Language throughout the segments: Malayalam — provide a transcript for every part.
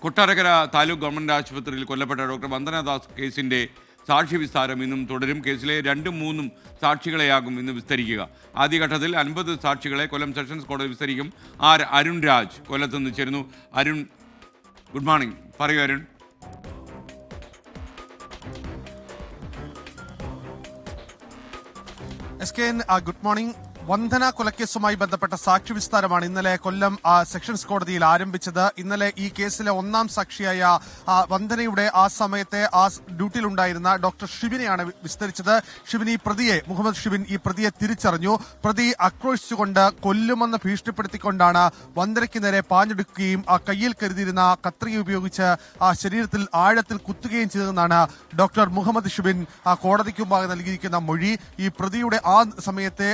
കൊട്ടാരക്കര താലൂക്ക് ഗവൺമെൻറ് ആശുപത്രിയിൽ കൊല്ലപ്പെട്ട ഡോക്ടർ വന്ദനദാസ് കേസിൻ്റെ സാക്ഷി വിസ്താരം ഇന്നും തുടരും. കേസിലെ 2-3 സാക്ഷികളെയാകും ഇന്ന് വിസ്തരിക്കുക. ആദ്യഘട്ടത്തിൽ 50 സാക്ഷികളെ കൊല്ലം സെഷൻസ് കോടതി വിസ്തരിക്കും. അരുൺ രാജ് കൊല്ലത്ത് നിന്ന് ചേരുന്നു. Arun, good morning. പറയൂ അരുൺ. Good morning. വന്ദന കൊലക്കേസുമായി ബന്ധപ്പെട്ട സാക്ഷി വിസ്താരമാണ് ഇന്നലെ കൊല്ലം സെഷൻസ് കോടതിയിൽ ആരംഭിച്ചത്. ഇന്നലെ ഈ കേസിലെ ഒന്നാം സാക്ഷിയായ വന്ദനയുടെ ആ സമയത്തെ ഡ്യൂട്ടിയിലുണ്ടായിരുന്ന ഡോക്ടർ ഷിബിനെയാണ് വിസ്തരിച്ചത്. മുഹമ്മദ് ഷിബിൻ ഈ പ്രതിയെ തിരിച്ചറിഞ്ഞു. പ്രതി ആക്രോശിച്ചുകൊണ്ട് കൊല്ലുമെന്ന് ഭീഷണിപ്പെടുത്തിക്കൊണ്ടാണ് വന്ദനയ്ക്ക് നേരെ പാഞ്ഞെടുക്കുകയും കയ്യിൽ കരുതിയിരുന്ന കത്രിക ഉപയോഗിച്ച് ശരീരത്തിൽ ആഴത്തിൽ കുത്തുകയും ചെയ്തതെന്നാണ് ഡോക്ടർ മുഹമ്മദ് ഷിബിൻ കോടതിക്ക് മുമ്പാകെ നൽകിയിരിക്കുന്ന മൊഴി. ഈ പ്രതിയുടെ ആ സമയത്തെ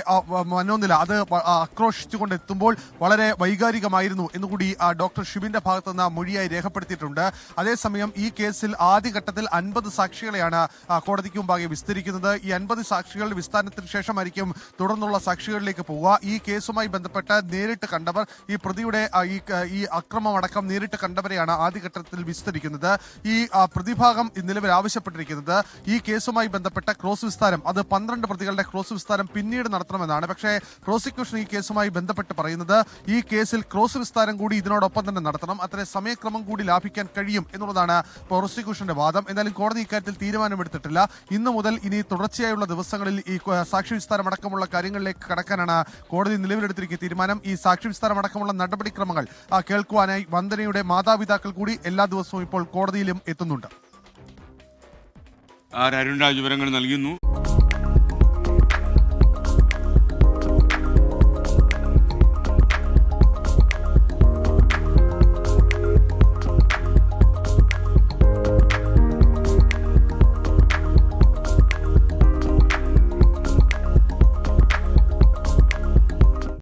മനോനില അത് ആക്രോശിച്ചുകൊണ്ട് എത്തുമ്പോൾ വളരെ വൈകാരികമായിരുന്നു എന്നുകൂടി ഡോക്ടർ ഷിബിന്റെ ഭാഗത്തുനിന്ന് മൊഴിയായി രേഖപ്പെടുത്തിയിട്ടുണ്ട്. അതേസമയം ഈ കേസിൽ ആദ്യഘട്ടത്തിൽ 50 സാക്ഷികളെയാണ് കോടതിക്ക് മുമ്പാകെ വിസ്തരിക്കുന്നത്. ഈ 50 സാക്ഷികളുടെ വിസ്താരത്തിന് ശേഷമായിരിക്കും തുടർന്നുള്ള സാക്ഷികളിലേക്ക് പോവുക. ഈ കേസുമായി ബന്ധപ്പെട്ട് നേരിട്ട് കണ്ടവർ, ഈ പ്രതിയുടെ ഈ അക്രമം അടക്കം നേരിട്ട് കണ്ടവരെയാണ് ആദ്യഘട്ടത്തിൽ വിസ്തരിക്കുന്നത്. ഈ പ്രതിഭാഗം നിലവിൽ ആവശ്യപ്പെട്ടിരിക്കുന്നത് ഈ കേസുമായി ബന്ധപ്പെട്ട ക്രോസ് വിസ്താരം, അത് 12 പ്രതികളുടെ ക്രോസ് വിസ്താരം പിന്നീട് നടത്തണമെന്നാണ്. പക്ഷേ പ്രോസിക്യൂഷൻ ഈ കേസുമായി ബന്ധപ്പെട്ട് പറയുന്നത് ഈ കേസിൽ ക്രോസ് വിസ്താരം കൂടി ഇതിനോടൊപ്പം തന്നെ നടത്തണം, അത്ര സമയക്രമം കൂടി ലാഭിക്കാൻ കഴിയും എന്നുള്ളതാണ് പ്രോസിക്യൂഷന്റെ വാദം. എന്നാലും കോടതി ഇക്കാര്യത്തിൽ തീരുമാനമെടുത്തിട്ടില്ല. ഇന്നു മുതൽ ഇനി തുടർച്ചയായുള്ള ദിവസങ്ങളിൽ ഈ സാക്ഷി വിസ്താരം അടക്കമുള്ള കാര്യങ്ങളിലേക്ക് കടക്കാനാണ് കോടതി നിലവിലെടുത്തിരിക്കുന്ന തീരുമാനം. ഈ സാക്ഷി വിസ്താരം അടക്കമുള്ള നടപടിക്രമങ്ങൾ കേൾക്കുവാനായി വന്ദനയുടെ മാതാപിതാക്കൾ കൂടി എല്ലാ ദിവസവും ഇപ്പോൾ കോടതിയിലും എത്തുന്നുണ്ട്. അരുൺ രാജ് വിവരങ്ങൾ നൽകുന്നു.